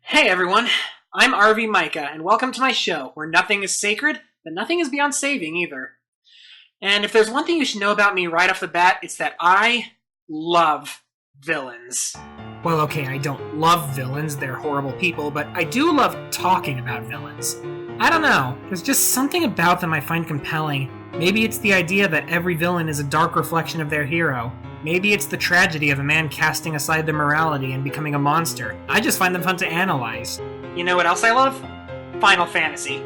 Hey everyone, I'm RV Maika, and welcome to my show, where nothing is sacred, but nothing is beyond saving either. And if there's one thing you should know about me right off the bat, it's that I love villains. Well, okay, I don't love villains, they're horrible people, but I do love talking about villains. I don't know, there's just something about them I find compelling. Maybe it's the idea that every villain is a dark reflection of their hero. Maybe it's the tragedy of a man casting aside their morality and becoming a monster. I just find them fun to analyze. You know what else I love? Final Fantasy.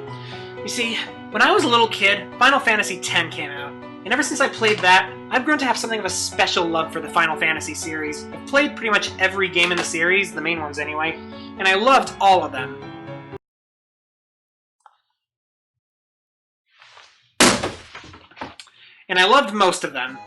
You see, when I was a little kid, Final Fantasy X came out. And ever since I played that, I've grown to have something of a special love for the Final Fantasy series. I've played pretty much every game in the series, the main ones anyway, and I loved all of them. And I loved most of them.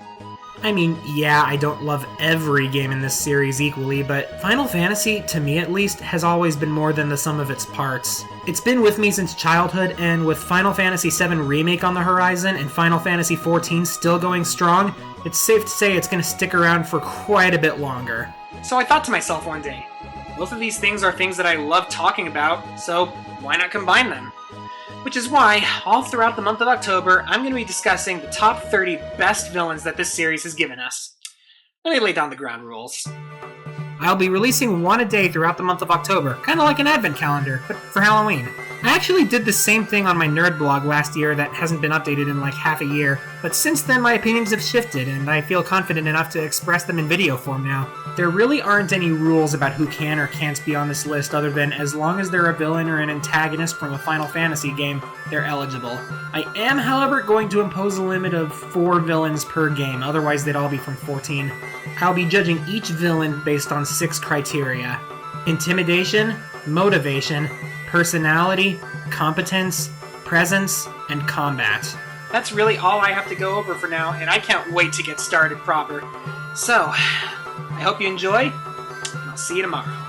I mean, yeah, I don't love every game in this series equally, but Final Fantasy, to me at least, has always been more than the sum of its parts. It's been with me since childhood, and with Final Fantasy VII Remake on the horizon and Final Fantasy XIV still going strong, it's safe to say it's going to stick around for quite a bit longer. So I thought to myself one day, both of these things are things that I love talking about, so why not combine them? Which is why, all throughout the month of October, I'm going to be discussing the top 30 best villains that this series has given us. Let me lay down the ground rules. I'll be releasing one a day throughout the month of October, kind of like an advent calendar, but for Halloween. I actually did the same thing on my nerd blog last year that hasn't been updated in like half a year, but since then my opinions have shifted, and I feel confident enough to express them in video form now. There really aren't any rules about who can or can't be on this list other than as long as they're a villain or an antagonist from a Final Fantasy game, they're eligible. I am, however, going to impose a limit of 4 villains per game, otherwise they'd all be from 14. I'll be judging each villain based on 6 criteria: intimidation, motivation, personality, competence, presence, and combat. That's really all I have to go over for now, and I can't wait to get started proper. So, I hope you enjoy, and I'll see you tomorrow.